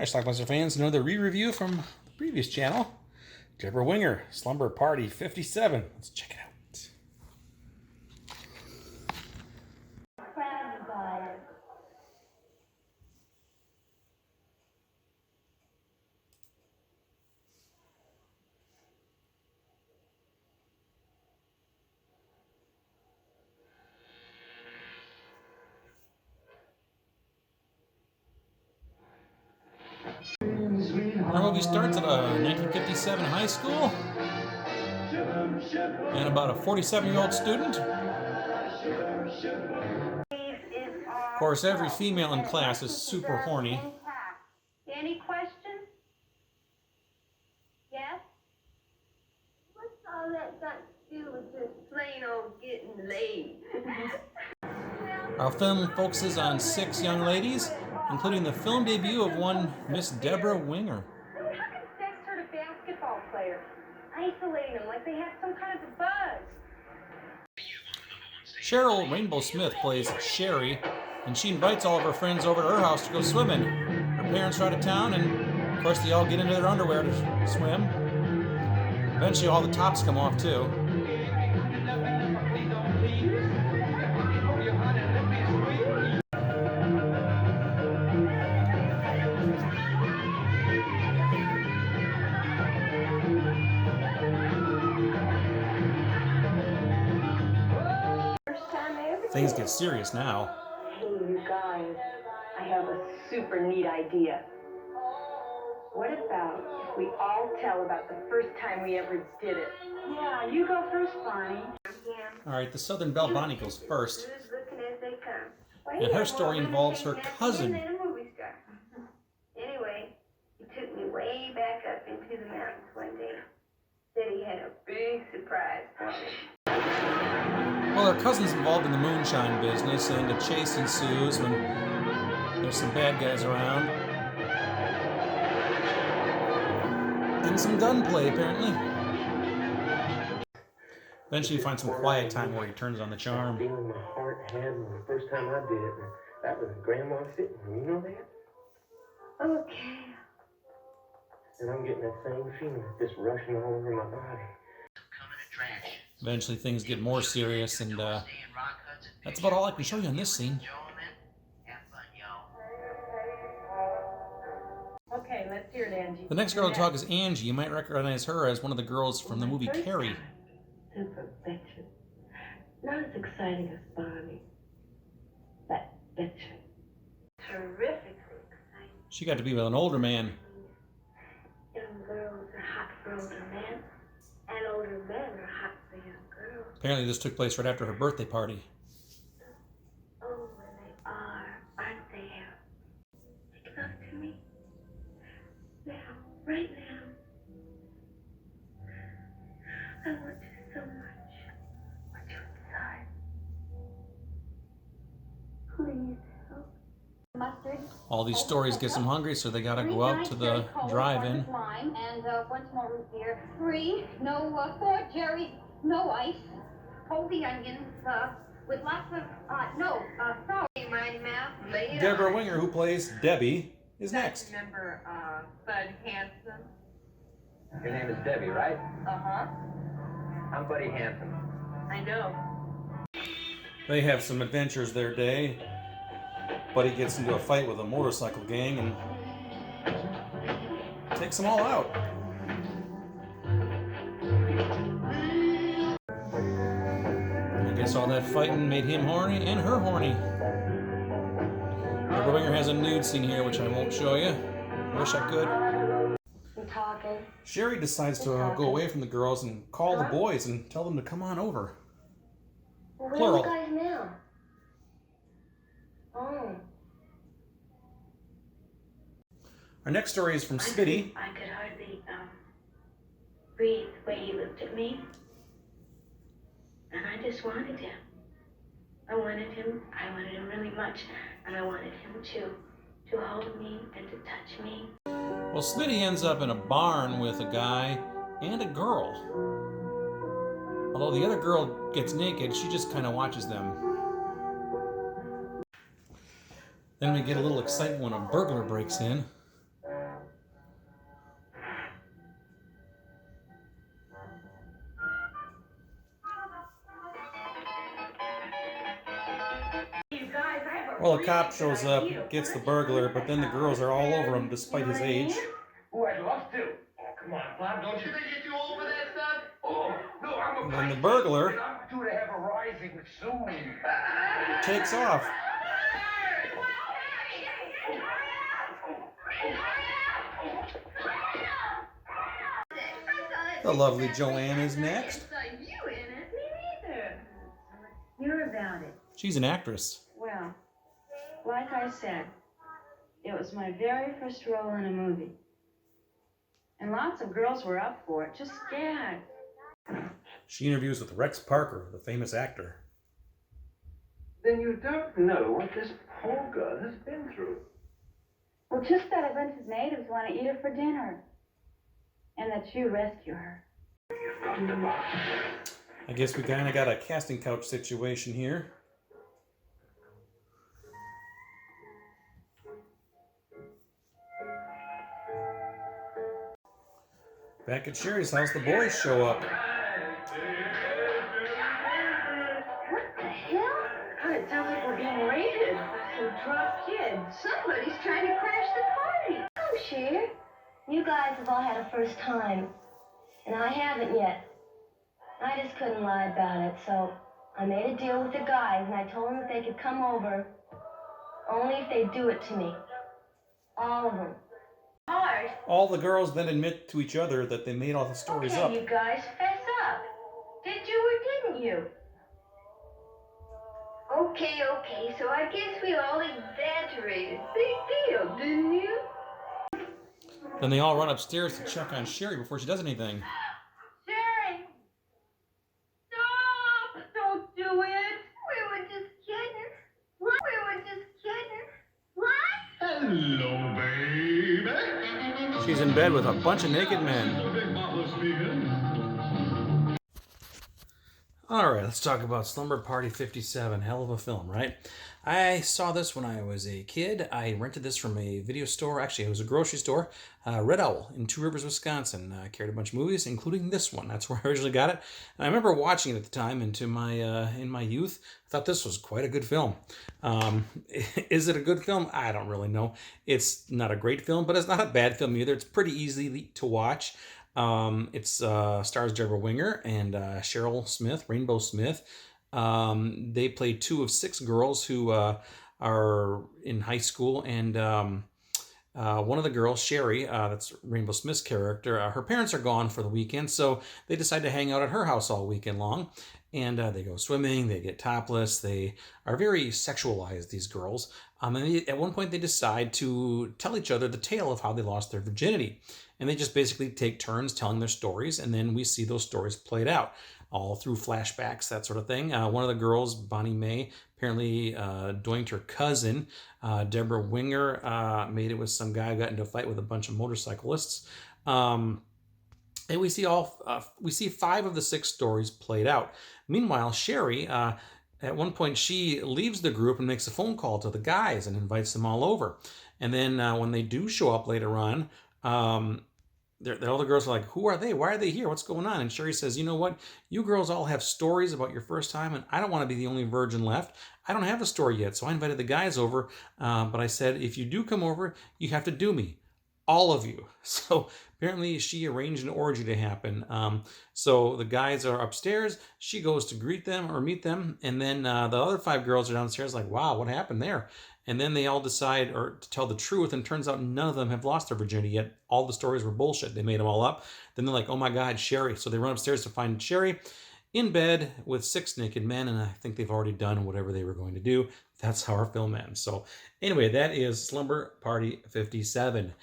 Alright, Schlockmeister fans, another re-review from the previous channel. Deborah Winger, Slumber Party 57. Let's check it out. Our movie starts at a 1957 high school and about a 47-year-old student. Of course, every female in class is super horny. Any questions? Yes? What's all that got to do with just plain old getting laid? Our film focuses on 6 young ladies, including the film debut of one Miss Deborah Winger. How can sex hurt a basketball player? Isolating them like they have some kind of a buzz. Cheryl Rainbow Smith plays Sherry, and she invites all of her friends over to her house to go swimming. Her parents are out of town, and of course they all get into their underwear to swim. Eventually all the tops come off too. Things get serious now. Hey, you guys, I have a super neat idea. What about if we all tell about the first time we ever did it? Yeah, you go first, Bonnie. Alright, the Southern Belle Bonnie goes first. Who's looking as they come? And her story involves her cousin. Anyway, he took me way back up into the mountains one day. Said he had a big surprise for me. Well, her cousin's involved in the moonshine business, and a chase ensues when there's some bad guys around. And some gunplay, apparently. Eventually you find some quiet time where he turns on the charm. Feeling my heart had when the first time I did it. That was Grandma sitting. You know that? Okay. And I'm getting that same feeling just rushing all over my body. Eventually things get more serious, and that's about all I can show you on this scene. Okay, let's hear it, Angie. The next girl to talk is Angie. You might recognize her as one of the girls from the movie Carrie. Super bitchin'. Not as exciting as Bonnie, but bitchin'. Terrifically exciting. She got to be with an older man. Young girls are hot for older men, and older men are hot for young girls. Apparently this took place right after her birthday party. Oh, when they are, aren't they? Make love to me. Now, right now. I want you so much. Want you inside. Please help. Mustard. All these stories get them hungry, so they gotta go out to the drive-in. Lime and one small root beer. 3, no 4 cherries, no ice. Hold the onions with lots of salt. My mouth, lay it Deborah on. Winger, who plays Debbie, is next. Remember Bud Hanson? Your name is Debbie, right? Uh-huh. I'm Buddy Hanson. I know. They have some adventures their day. Buddy gets into a fight with a motorcycle gang and takes them all out. I guess all that fighting made him horny and her horny. Deborah Winger has a nude scene here, which I won't show you. Wish I could. We're talking. Sherry decides to go away from the girls and call the boys and tell them to come on over. Well, where Plural. are you guys now? Oh. Our next story is from Smitty. I could hardly breathe the way he looked at me. And I just wanted him. I wanted him really much. And I wanted him to hold me and to touch me. Well, Smitty ends up in a barn with a guy and a girl. Although the other girl gets naked, she just kind of watches them. Then we get a little excitement when a burglar breaks in. Well, a cop shows up, gets the burglar, but then the girls are all over him despite his age. Oh, I'd love to. Oh, come on, Bob, don't you think you're too old for that stuff? Oh, no, I'm a And then the Pisces, burglar and I'm due to have a rising soon. takes off. The lovely Joanne is next. Hear about it. She's an actress. Well, like I said, it was my very first role in a movie. And lots of girls were up for it, just scared. She interviews with Rex Parker, the famous actor. Then you don't know what this poor girl has been through. Well, just that a bunch of natives want to eat her for dinner. And that you rescue her. I guess we kind of got a casting couch situation here. Back at Sherry's house, the boys show up. What the hell? God, it sounds like we're being raided by some drunk kids. Somebody's trying to crash the party. Oh, Cher, you guys have all had a first time, and I haven't yet. I just couldn't lie about it, so I made a deal with the guys, and I told them that they could come over only if they do it to me. All of them. Hard. All the girls then admit to each other that they made all the stories Okay, up. you guys, fess up. Did you or didn't you? Okay, so I guess we all exaggerated. Big deal, didn't you? Then they all run upstairs to check on Sherry before she does anything. Sherry! Stop! Don't do it! We were just kidding. What? We were just kidding. What? Hello, baby. She's in bed with a bunch of naked men. Big Papa speaking. Alright, let's talk about Slumber Party 57. Hell of a film, right? I saw this when I was a kid. I rented this from a video store. Actually, it was a grocery store. Red Owl in Two Rivers, Wisconsin. Carried a bunch of movies, including this one. That's where I originally got it. And I remember watching it at the time in my youth. I thought this was quite a good film. Is it a good film? I don't really know. It's not a great film, but it's not a bad film either. It's pretty easy to watch. It stars Deborah Winger and Cheryl Smith, Rainbow Smith. They play 2 of 6 girls who are in high school, and one of the girls, Sherry, that's Rainbow Smith's character, her parents are gone for the weekend, so they decide to hang out at her house all weekend long. And they go swimming, they get topless, they are very sexualized, these girls. And at one point they decide to tell each other the tale of how they lost their virginity. And they just basically take turns telling their stories, and then we see those stories played out, all through flashbacks, that sort of thing. One of the girls, Bonnie Mae, apparently doinked her cousin. Deborah Winger made it with some guy who got into a fight with a bunch of motorcyclists. And we see 5 of the 6 stories played out. Meanwhile, Sherry, at one point, she leaves the group and makes a phone call to the guys and invites them all over. And then when they do show up later on, all the girls are like, who are they? Why are they here? What's going on? And Sherry says, you know what? You girls all have stories about your first time, and I don't want to be the only virgin left. I don't have a story yet, so I invited the guys over. But I said, if you do come over, you have to do me. All of you. So apparently she arranged an orgy to happen. So the guys are upstairs. She goes to greet them or meet them. And then the other 5 girls are downstairs like, wow, what happened there? And then they all decide to tell the truth. And turns out none of them have lost their virginity yet. All the stories were bullshit. They made them all up. Then they're like, oh my God, Sherry. So they run upstairs to find Sherry in bed with 6 naked men. And I think they've already done whatever they were going to do. That's how our film ends. So anyway, that is Slumber Party 57.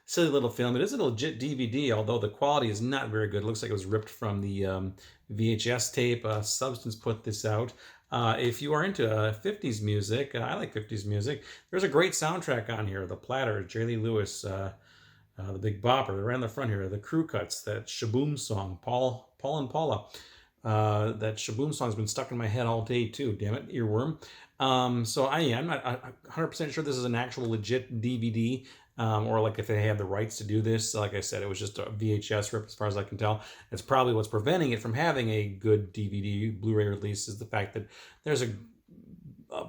Silly little film. It is a legit DVD, although the quality is not very good. It looks like it was ripped from the VHS tape. Substance put this out. If you are into 50s music, I like 50s music. There's a great soundtrack on here. The Platters, Jerry Lee Lewis, the Big Bopper. They're on the front here. The Crew Cuts, that Shaboom song, Paul and Paula. That Shaboom song's been stuck in my head all day too. Damn it, earworm. So I'm not 100% sure this is an actual legit DVD. Or like if they had the rights to do this. Like I said, it was just a VHS rip as far as I can tell. It's probably what's preventing it from having a good DVD Blu-ray release is the fact that there's a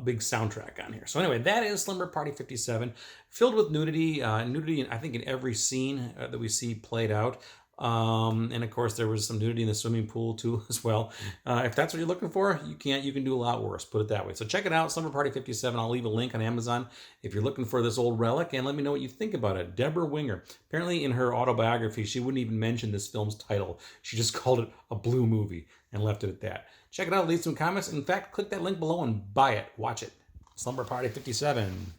big soundtrack on here. So anyway, that is Slumber Party 57, filled with nudity, I think in every scene that we see played out. And of course there was some nudity in the swimming pool too as well. If that's what you're looking for, you can do a lot worse, put it that way. So check it out, Slumber Party 57. I'll leave a link on Amazon if you're looking for this old relic, and let me know what you think about it. Deborah Winger, apparently in her autobiography, she wouldn't even mention this film's title. She just called it a blue movie and left it at that. Check it out, leave some comments. In fact, click that link below and buy it. Watch it. Slumber Party 57.